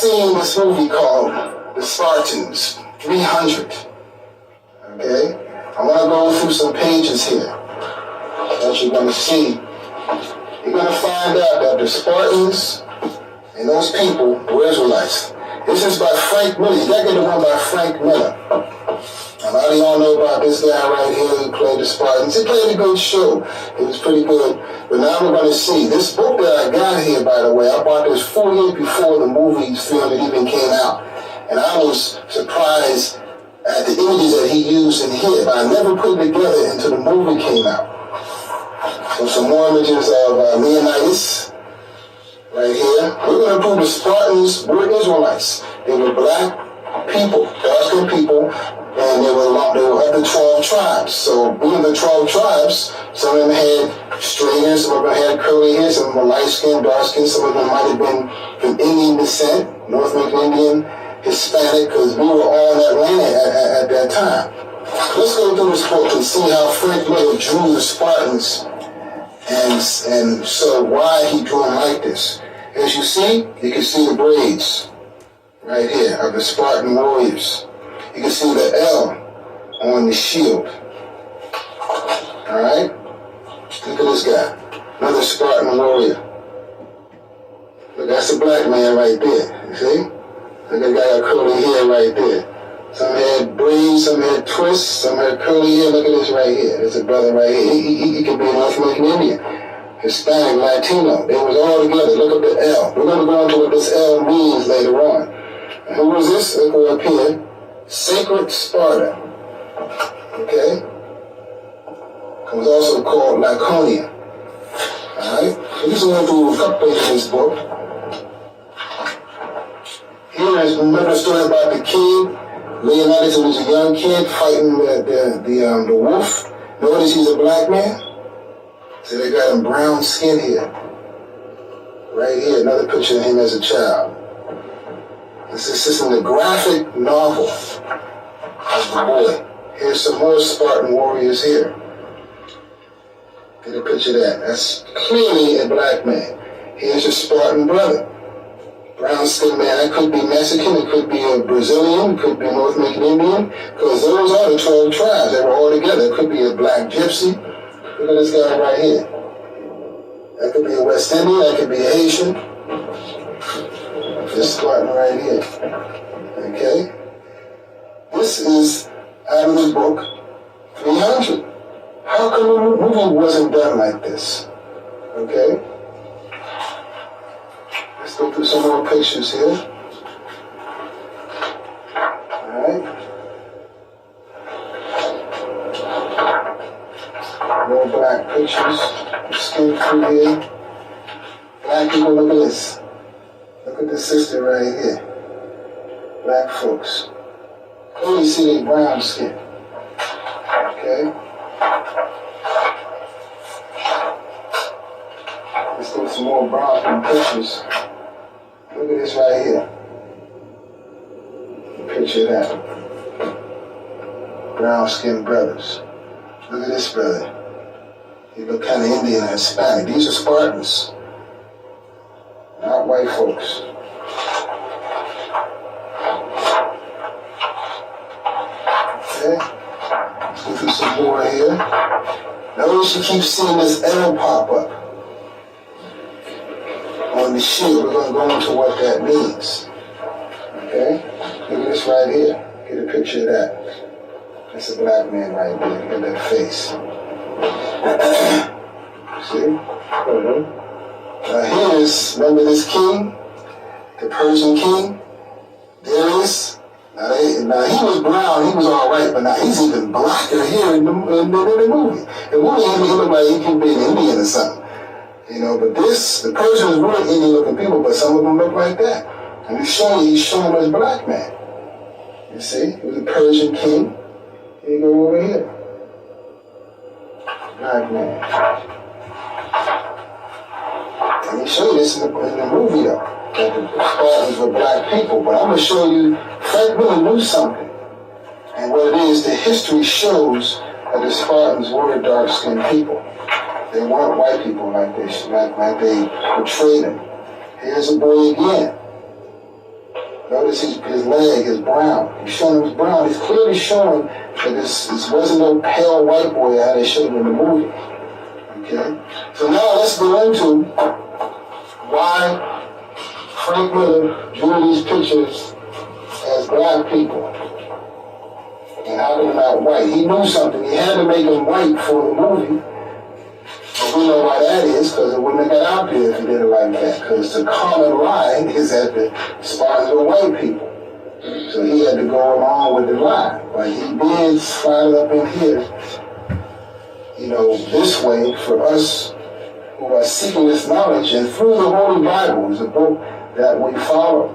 seen this movie called The Spartans, 300. Okay? I want to go through some pages here that you're going to see. You're going to find out that the Spartans and those people were Israelites. This is by Frank Miller. You got to get the one by Frank Miller. A lot of y'all know about this guy right here who played the Spartans. He played a good show. It was pretty good. But now we're going to see. This book that I got here, by the way, I bought this 4 years before the movie's film even came out. And I was surprised at the images that he used in here, but I never put it together until the movie came out. So some more images of Leonidas right here. We're going to prove the Spartans were Israelites. They were black people, dark-skinned people, and they were of the 12 tribes. So being the 12 tribes, some of them had straight hair, some of them had curly hair, some of them were light-skinned, dark-skinned, some of them might have been from Indian descent, North American Indian, Hispanic, because we were all in Atlanta at that time. Let's go through this book and see how Frank Miller drew the Spartans and so why he drew them like this. As you see, you can see the braids right here of the Spartan warriors. You can see the L on the shield. Alright? Look at this guy. Another Spartan warrior. Look, that's a black man right there. You see? Look at that guy got curly hair right there. Some had braids, some had twists, some had curly hair. Look at this right here. There's a brother right here. He could be an North American Indian, Hispanic, Latino. They was all together. Look at the L. We're going to go into what this L means later on. And who was this? Look go up here. Sacred Sparta. Okay? It was also called Laconia. Alright? So this is going to do a couple pages of this book. Here is, remember the story about the king? Leonidas was a young kid fighting the wolf. Notice he's a black man. So they got him brown skin here. Right here, another picture of him as a child. This is in the graphic novel of the boy. Here's some more Spartan warriors here. Get a picture of that. That's clearly a black man. Here's your Spartan brother. Brown skin man, that could be Mexican, it could be a Brazilian, it could be a North American Indian, because those are the 12 tribes. They were all together. It could be a black gypsy. Look at this guy right here. That could be a West Indian, that could be a Haitian. This Spartan right here. Okay? This is out of the book 300. How come the movie wasn't done like this? Okay? Let's go through some more pictures here. Alright. More black pictures. Skin through here. Black people, look at this. Look at the sister right here. Black folks. Clearly see they brown skin. Okay? Let's do some more brown pictures. Look at this right here. Picture that. Brown skinned brothers. Look at this brother. He look kind of Indian and Hispanic. These are Spartans. Not white folks. Okay. Let's go through some more here. Notice you keep seeing this L pop up on the shield. We're going to go into what that means. Okay? Look at this right here. Get a picture of that. That's a black man right there. Look at that face. See? Here's, remember this king? The Persian king? Darius? Now he was brown, he was alright, but now he's even blacker here in the movie. The movie, he looked like he could be an Indian or something. You know, but this, the Persians were Indian looking people, but some of them look like that. And he's showing us black man. You see? He was a Persian king. Here you go over here. Black man. And he showed this in the movie though, that the Spartans were black people. But I'm going to show you, Frank Miller knew something. And what it is, the history shows that the Spartans were dark-skinned people. They weren't white people like they portrayed them. Here's a boy again. Notice his leg is brown. He's showing him brown. He's clearly showing that this wasn't no pale white boy how they showed him in the movie. Okay? So now let's go into why Frank Miller drew these pictures as black people. And how they're not white. He knew something. He had to make them white for the movie. But we know why that is, because it wouldn't have got out there if he did it like that. Because the common lie is that the Spartans were white people. So he had to go along with the lie. But he did slide it up in here, this way for us who are seeking this knowledge. And through the Holy Bible is a book that we follow.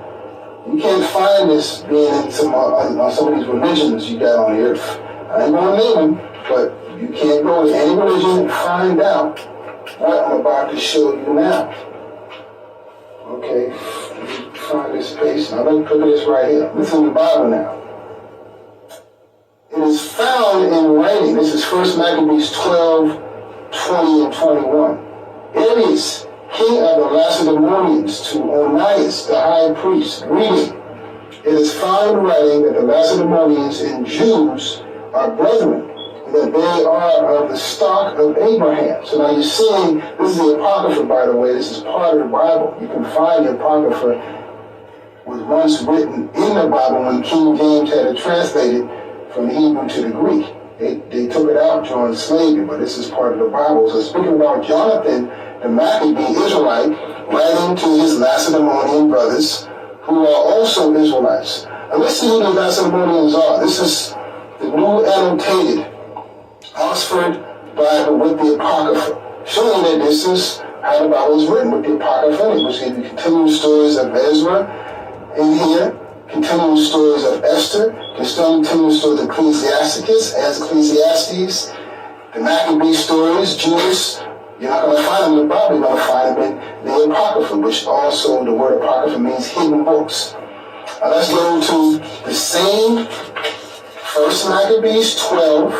You can't find this being in some of these religions you got on the earth. I ain't going to name them, but you can't go to any religion and find out what I'm about to show you now. Okay, find this space. Now let me put this right here. This is in the Bible now. It is found in writing. This is 1 Maccabees 12, 20 and 21. Areas, king of the Lacedaemonians, to Onias, the high priest, greeting. It is found in writing that the Lacedaemonians and Jews are brethren, and that they are of the stock of Abraham. So now you're seeing, this is the Apocrypha, by the way. This is part of the Bible. You can find the Apocrypha was once written in the Bible when King James had it translated from the Hebrew to the Greek. They took it out during slavery, but this is part of the Bible. So speaking about Jonathan, the Maccabee Israelite, writing to his Lacedaemonian brothers, who are also Israelites. And let's see who the Lacedaemonians are. This is the New Annotated Oxford Bible with the Apocrypha, showing that this is how the Bible is written with the Apocrypha. It was the continuing stories of Ezra in here, continuing stories of Esther, continuing stories of Ecclesiasticus as Ecclesiastes, the Maccabee stories, Judas. You're not going to find them in the Bible, you're going to find them in the Apocrypha, which also the word Apocrypha means hidden books. Now let's go to the same 1 Maccabees 12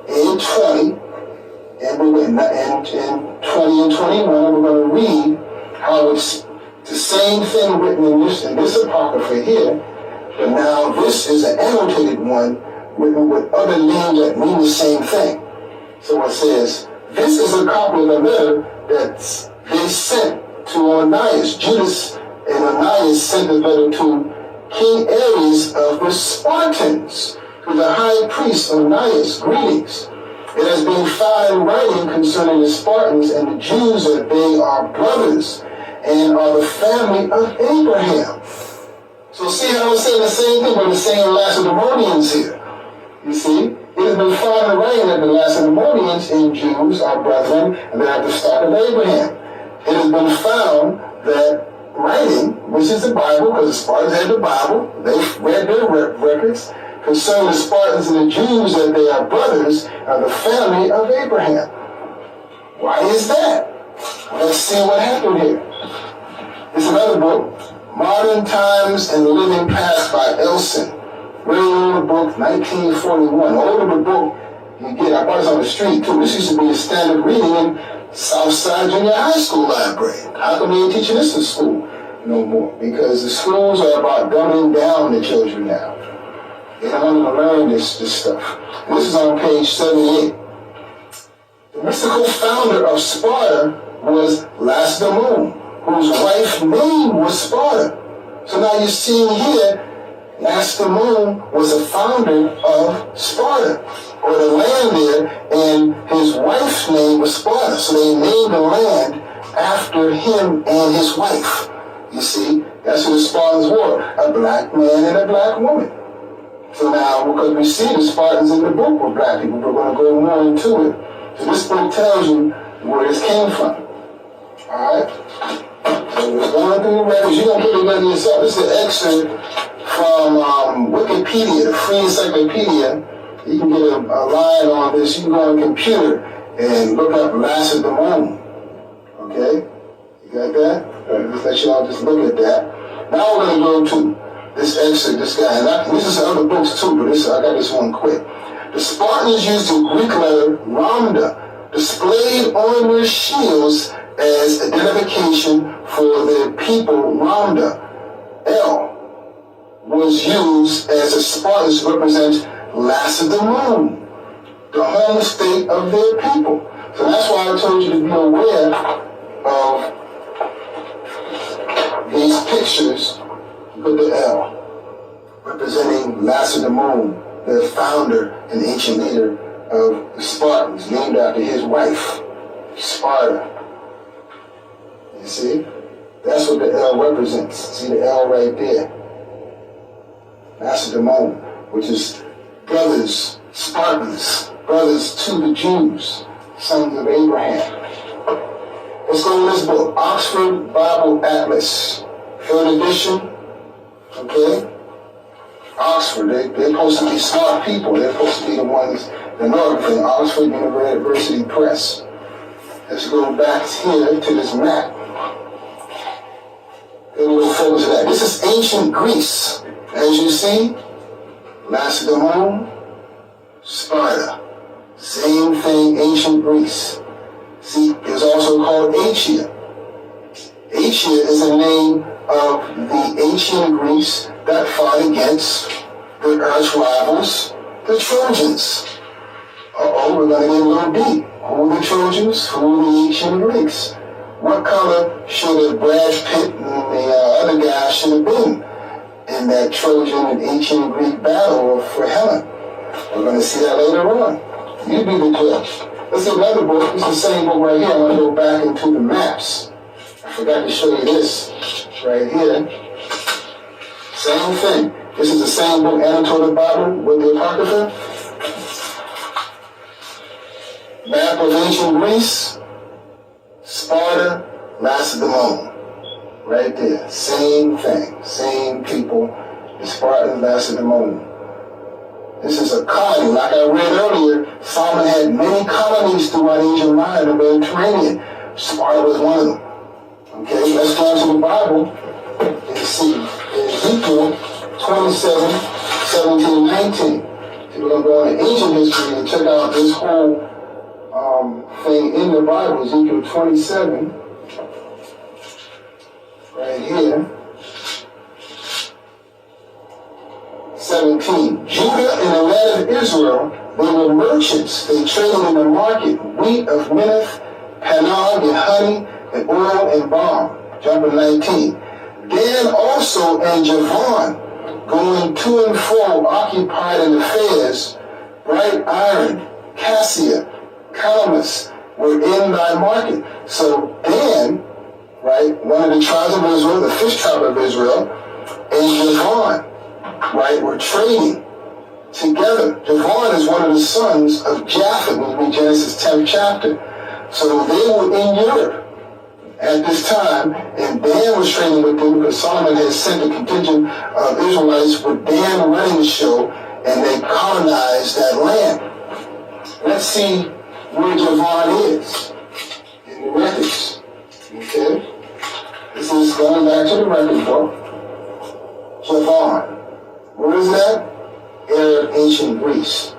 and 20, and we're in 20 and 21, we're going to read how it's the same thing written in this Apocrypha here, but now this is an annotated one written with other names that mean the same thing. So it says, this is a copy of the letter that they sent to Onias. Judas and Onias sent the letter to King Ares of the Spartans, to the high priest Onias. Greetings. It has been found in writing concerning the Spartans and the Jews that they are brothers and are the family of Abraham. So see how it's saying the same thing, but the same Lacedaemonians here. You see? It has been found in writing that the Lacedaemonians and Jews are brethren, and they are the stock of Abraham. It has been found that writing, which is the Bible, because the Spartans had the Bible, they read their records, concerning the Spartans and the Jews that they are brothers, are the family of Abraham. Why is that? Let's see what happened here. It's another book, Modern Times and the Living Past by Elson. Very old book, 1941. Older book you get. I bought this on the street too. This used to be a standard reading in Southside Junior High School library. How come they ain't teaching this in school no more? Because the schools are about dumbing down the children now. They don't want to learn this stuff. And this is on page 78. The mystical founder of Sparta was Lacedaemon, whose wife's name was Sparta. So now you're seeing here, Lacedaemon was a founder of Sparta, or the land there, and his wife's name was Sparta. So they named the land after him and his wife. You see, that's who the Spartans were, a black man and a black woman. So now, because we see the Spartans in the book were black people, we're going to go more into it. So this book tells you where this came from. Alright? So we're going through the records. You're going to put it together yourself. This is an excerpt from Wikipedia, the free encyclopedia. You can get a line on this. You can go on a computer and look up Lacedaemon. Okay? You got that? Just let you all just look at that. Now we're going to go to this excerpt, this guy. And this is other books too, but I got this one quick. The Spartans used the Greek letter lambda, displayed on their shields as identification for their people, lambda, L. was used as the Spartans represent Lacedaemon, the home state of their people. So that's why I told you to be aware of these pictures. Put the L, representing Lacedaemon, the founder and ancient leader of the Spartans, named after his wife, Sparta. You see? That's what the L represents. See the L right there? Lacedaemon, which is brothers, Spartans, brothers to the Jews, sons of Abraham. Let's go to this book, Oxford Bible Atlas, 3rd edition. Okay? Oxford, they're supposed to be smart people. They're supposed to be the ones that know everything. Oxford University Press. Let's go back here to this map. Get a little focus of that. This is ancient Greece. As you see, Lacedaemon, Sparta. Same thing, ancient Greece. See, it was also called Achaia. Achaia is a name of the ancient Greece that fought against the arch rivals, the Trojans. Uh-oh, we're going to get a little deep. Who are the Trojans? Who are the ancient Greeks? What color should have Brad Pitt and the other guy should have been in that Trojan and ancient Greek battle for Helen? We're going to see that later on. You be the judge. Let's see another book. This is the same book right here. I'm going to go back into the maps. I forgot to show you this right here. Same thing. This is the same book, Annotated Bible with the Apocrypha. Map of ancient Greece, Sparta, Lacedaemon. Right there. Same thing. Same people. The Spartans, Lacedaemon. This is a colony. Like I read earlier, Solomon had many colonies throughout Asia Minor and the Mediterranean. Sparta was one of them. Okay, let's go to the Bible and see Ezekiel 27, 17, 19. So we're going to go into ancient history and check out this whole thing in the Bible. Ezekiel 27, right here. 17. Judah and the land of Israel, they were merchants. They traded in the market wheat of Minnith, Panog and honey, and oil and balm. Jumping 19. Dan also and Javan, going to and fro, occupied in affairs, bright iron, cassia, calamus, were in thy market. So Dan, right, one of the tribes of Israel, the fifth tribe of Israel, and Javan, right, were trading together. Javan is one of the sons of Japheth, when we read Genesis 10th chapter. So they were in Europe at this time, and Dan was trading with them because Solomon had sent a contingent of Israelites with Dan running the show, and they colonized that land. Let's see where Javan is in the records. Okay? This is going back to the record book. Javan. Where is that? In ancient Greece.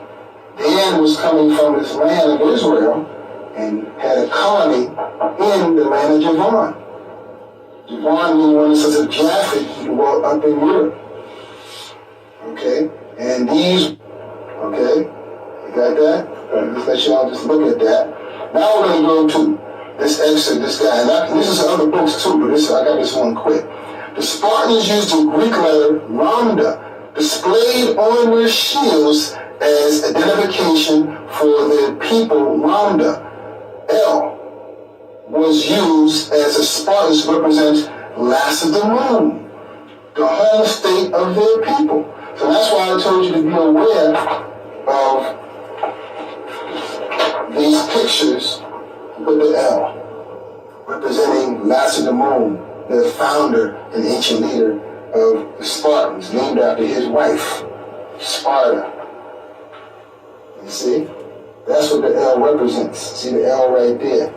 Dan was coming from this land of Israel and had a colony in the land of Javan. Javan being one of the sons of Japheth, who dwelt up in Europe. Okay? And these, okay? You got that? Just let y'all just look at that. Now we're going to go to this excerpt, this guy. And this is other books too, but I got this one quick. The Spartans used the Greek letter lambda, displayed on their shields as identification for their people. Lambda, L, was used as the Spartans represent Lacedaemon, the home state of their people. So that's why I told you to be aware of these pictures with the L, representing Lacedaemon, the founder and ancient leader of the Spartans, named after his wife, Sparta. You see? That's what the L represents. See the L right there?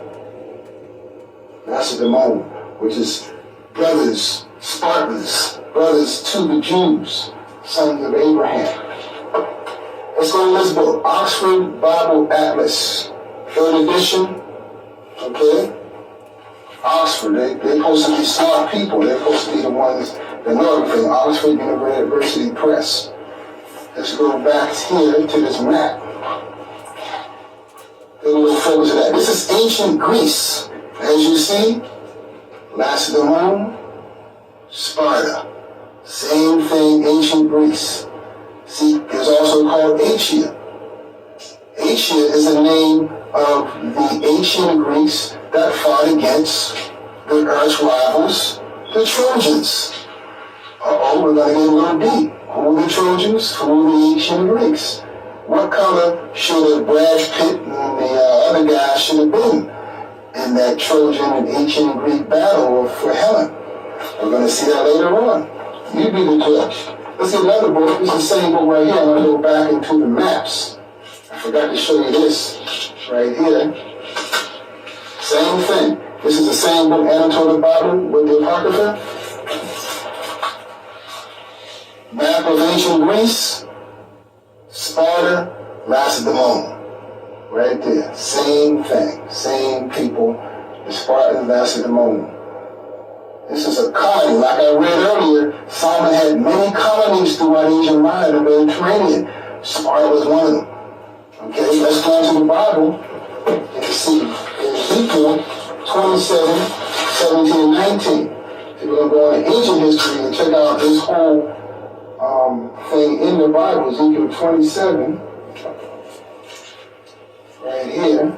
Lacedaemon, which is brothers, Spartans, brothers to the Jews, sons of Abraham. Let's go to this book, Oxford Bible Atlas, 3rd edition. Okay? Oxford, they're supposed to be smart people. They're supposed to be the ones Northern thing, Oxford University Press. Let's go back here to this map. Get a little focus of that. This is ancient Greece. As you see, Lacedaemon, Sparta. Same thing, ancient Greece. See, it's also called Achaia. Achaia is the name of the ancient Greeks that fought against the arch rivals, the Trojans. We're going to get a little deep. Who are the Trojans? Who are the ancient Greeks? What color should have Brad Pitt and the other guy should have been in that Trojan and ancient Greek battle for Helen? We're going to see that later on. You be the judge. Let's see another book. This is the same book right here. I'm going to go back into the maps. I forgot to show you this right here. Same thing. This is the same book, Anatole the Bible with the Apocrypha. Map of ancient Greece, Sparta, Lacedaemon. Right there. Same thing. Same people. The Spartans, Lacedaemon. This is a colony. Like I read earlier, Solomon had many colonies throughout Asia Minor and the Mediterranean. Sparta was one of them. Okay, let's go into the Bible and see Ezekiel 27, 17, and 19. So we're going to go into ancient history and check out this whole thing in the Bible. Ezekiel 27, right here.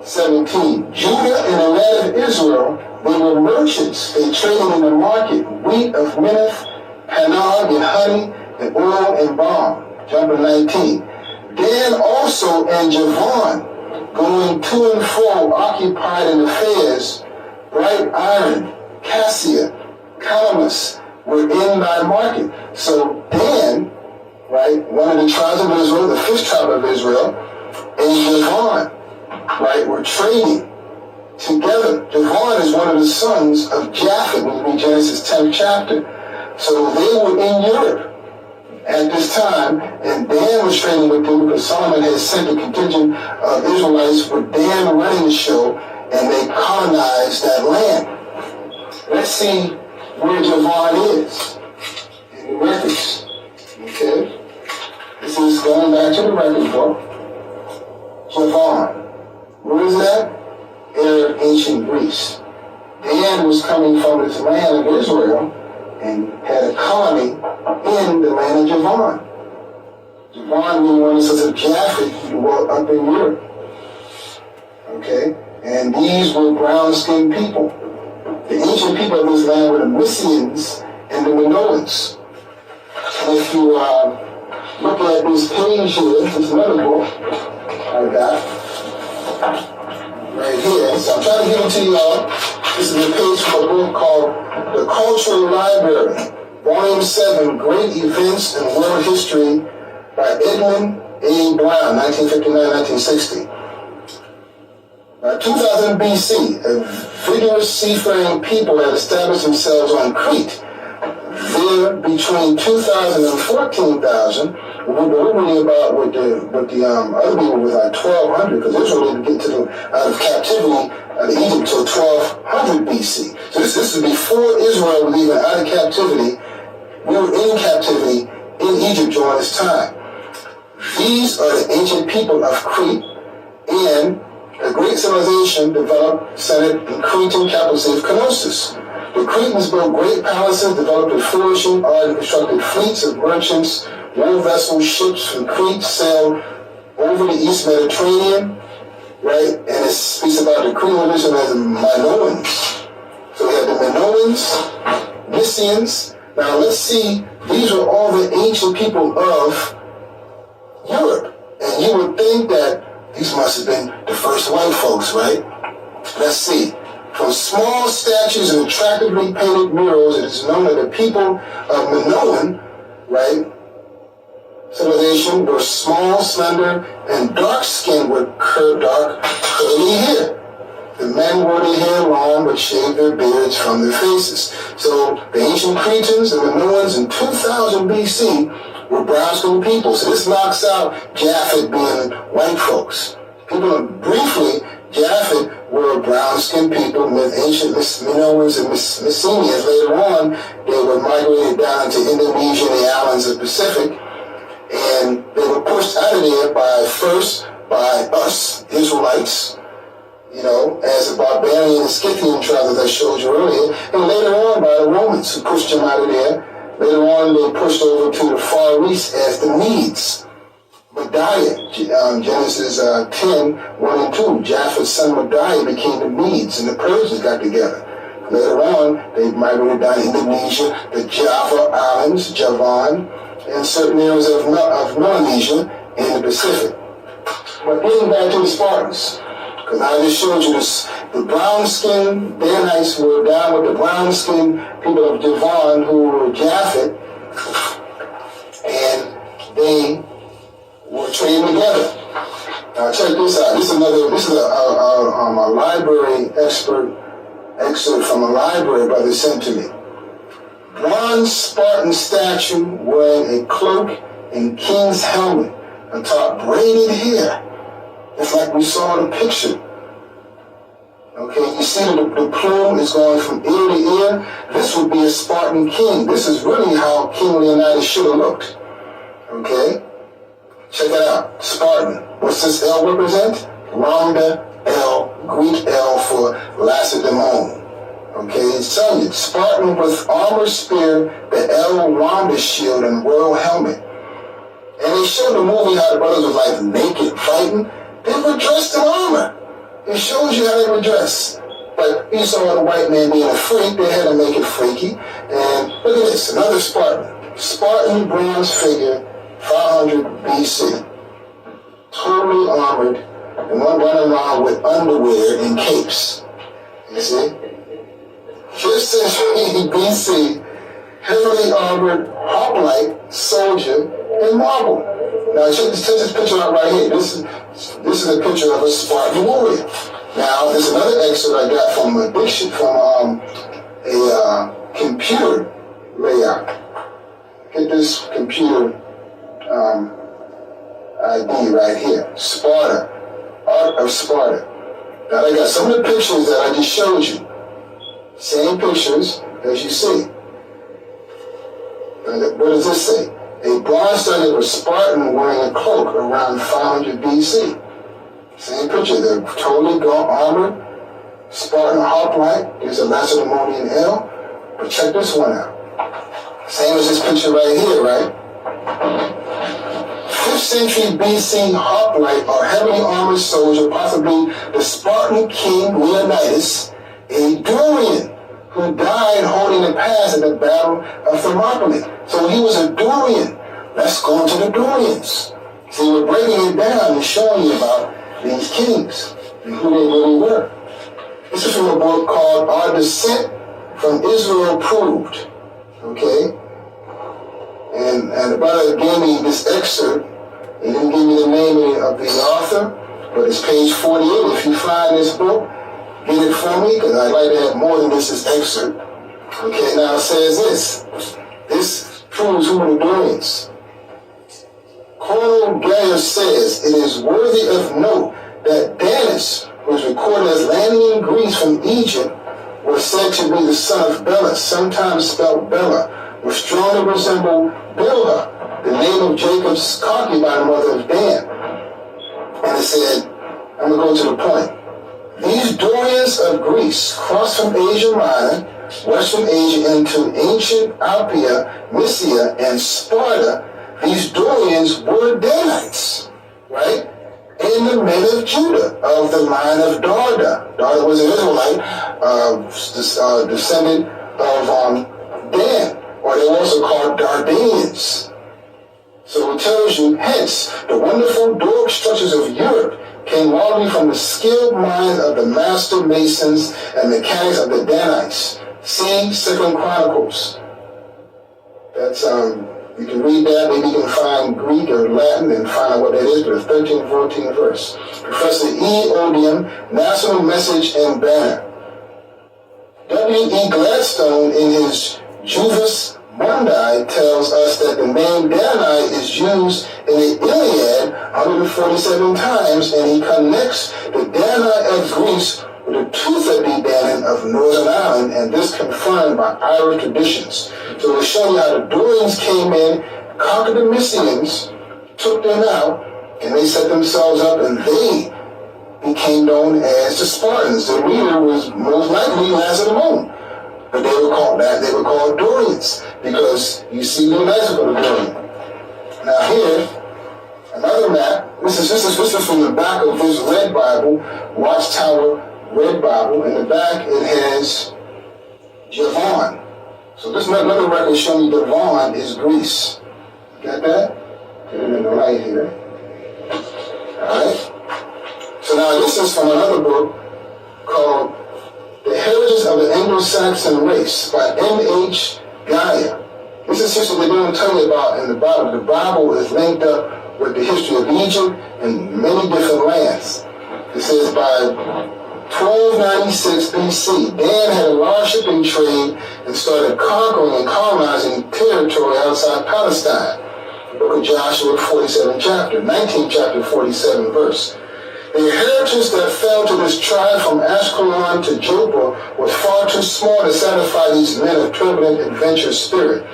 17. Judah and the land of Israel, they were merchants. They traded in the market wheat of Minnith, Panag, and honey, and oil and balm. Jumping 19. Dan also and Javan, going to and fro, occupied in affairs, bright iron, cassia, calamus, were in thy market. So Dan, right, one of the tribes of Israel, the fifth tribe of Israel, and Javan, right, were trading together. Javan is one of the sons of Japheth, when you read Genesis 10th chapter. So they were in Europe at this time, and Dan was trading with them because Solomon had sent a contingent of Israelites with Dan running the show, and they colonized that land. Let's see where Javan is in the records. Okay? This is going back to the record book. Javan. Where is that? In ancient Greece. Dan was coming from this land of Israel and had a colony in the land of Javan. Javan being one of the sons of Japheth, who dwelt up in Europe. Okay? And these were brown-skinned people. The ancient people of this land were the Mysians and the Minoans. And if you look at this page here, this is another book I got right here. So I'm trying to give it to y'all. This is a page from a book called The Cultural Library, Volume 7, Great Events in World History by Edmund A. Brown, 1959-1960. By 2000 BC, a vigorous seafaring people had established themselves on Crete. There, between 2,000 and 14,000, we're reading about what the other people was like 1,200, because Israel didn't get to them out of captivity out of Egypt until 1,200 BC. So this is before Israel was even out of captivity. We were in captivity in Egypt during this time. These are the ancient people of Crete, and a great civilization developed, centered in Cretan capital city of Knossos. The Cretans built great palaces, developed a flourishing art, and constructed fleets of merchants. War vessels, ships from Crete sailed over the East Mediterranean, right? And it speaks about the Cretan religion as the Minoans. So we have the Minoans, Mysians. Now let's see, these were all the ancient people of Europe. And you would think that these must have been the first white folks, right? Let's see. From small statues and attractively painted murals, it is known that the people of Minoan, right, civilization were small, slender, and dark-skinned with dark, curly hair. The men wore their hair long but shaved their beards from their faces. So the ancient Cretans and Minoans in 2000 BC were brown-skinned people. So this knocks out Japheth being white folks. People briefly, Japheth were brown-skinned people, ancient Minoans and Mycenaeans. Later on, they were migrated down to Indonesia and the islands of the Pacific, and they were pushed out of there by us, Israelites, as a barbarian and Scythian tribe that I showed you earlier, and later on by the Romans who pushed them out of there. Later on, they pushed over to the Far East as the Medes. Madiah, Genesis 10, 1 and 2. Japheth's son Madiah became the Medes, and the Persians got together. Later on, they migrated down to Indonesia, the Java Islands, Javan, and certain areas of Melanesia in the Pacific. But getting back to the Spartans, because I just showed you this, the brown-skinned Danites were down with the brown-skinned people of Javan who were Japhet, and they were trading together. Now check this out. This is a library excerpt from a library brother sent to me. Bronze Spartan statue wearing a cloak and king's helmet atop braided hair. It's like we saw in the picture. Okay, you see the plume is going from ear to ear. This would be a Spartan king. This is really how King Leonidas should have looked. Okay? Check it out. Spartan. What's this L represent? Lambda L, Greek L for Lacedaemon. Okay, it's telling you, Spartan with armor spear, the L lambda shield and royal helmet. And they showed the movie how the brothers was like naked fighting. They were dressed in armor. It shows you how they were dressed. But you saw the white man being a freak, they had to make it freaky. And look at this, another Spartan. Spartan bronze figure, 500 BC. Totally armored, and one running around with underwear and capes. You see? 5th century BC, heavily armored, hoplite soldier in marble. Now check this picture out right here. This is a picture of a Spartan warrior. Now there's another excerpt I got from a computer layout. Get this computer ID right here. Sparta, Art of Sparta. Now I got some of the pictures that I just showed you. Same pictures as you see. What does this say? A bronze statue of a Spartan wearing a cloak around 500 BC. Same picture. They're totally armored. Spartan hoplite. There's a Lacedaemonian L. But check this one out. Same as this picture right here, right? 5th century BC hoplite or heavily armored soldier, possibly the Spartan king Leonidas, a Dorian who died holding the pass at the Battle of Thermopylae. So he was a Dorian. Let's go into the Dorians. See, we're breaking it down and showing you about these kings and who they really were. This is from a book called Our Descent from Israel Proved. Okay? And the brother gave me this excerpt. He didn't give me the name of the author, but it's page 48. If you find this book, get it for me, because I'd like to have more than this excerpt. Okay, now it says this. This proves who the Dorians. Colonel Gaius says, it is worthy of note that Danis, who is recorded as landing in Greece from Egypt, was said to be the son of Bela, sometimes spelled Bella, which strongly resembled Bilhah, the name of Jacob's concubine, mother of Dan. And it said, I'm going to go to the point. These Dorians of Greece crossed from Asia Minor, Western Asia, into ancient Alpia, Mysia, and Sparta. These Dorians were Danites, right? And the men of Judah, of the line of Darda. Darda was an Israelite, descendant of Dan, or they were also called Dardanians. So it tells you, hence, the wonderful Doric structures of Europe came largely from the skilled minds of the master masons and mechanics of the Danites. See 2 Chronicles. That's, you can read that, maybe you can find Greek or Latin and find out what that is, but it's 13, 14 verse. Professor E. Odium, National Message and Banner. W.E. Gladstone, in his Juvis Mundi, tells us that the name Dani is used in the Iliad 147 times, and he connects the Dani of Greece with a tooth-of-Danaan of Northern Ireland, and this confirmed by Irish traditions. So we'll show you how the Dorians came in, conquered the Mysians, took them out, and they set themselves up, and they became known as the Spartans. The leader was most likely Lacedaemon, but they were called Dorians, because you see the lexical of Dorian. Now here, another map. This is from the back of this red Bible, Watchtower Red Bible. In the back it has Javon. So this another record showing you Javon is Greece. Got that? Put it in the light here. Alright? So now this is from another book called The Heritage of the Anglo-Saxon Race by M.H. Gaia. This is history they don't tell you about in the Bible. The Bible is linked up with the history of Egypt and many different lands. It says by 1296 BC, Dan had a large shipping trade and started conquering and colonizing territory outside Palestine. The book of Joshua, 47th chapter, 19th chapter, 47 verse. The inheritance that fell to this tribe from Ashkelon to Joppa was far too small to satisfy these men of turbulent adventurous spirit.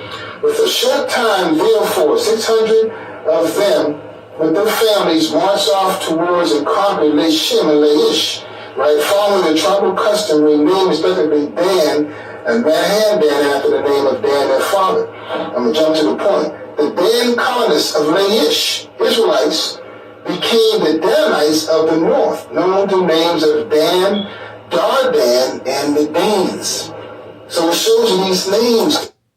With a short time, therefore, 600 of them with their families marched off towards and conquered Leshem and Laish, right, following the tribal custom, renamed respectively Dan and Mahandan after the name of Dan their father. I'm going to jump to the point. The Dan colonists of Laish, Israelites, became the Danites of the north, known to names of Dan, Dardan, and the Danes. So it shows you these names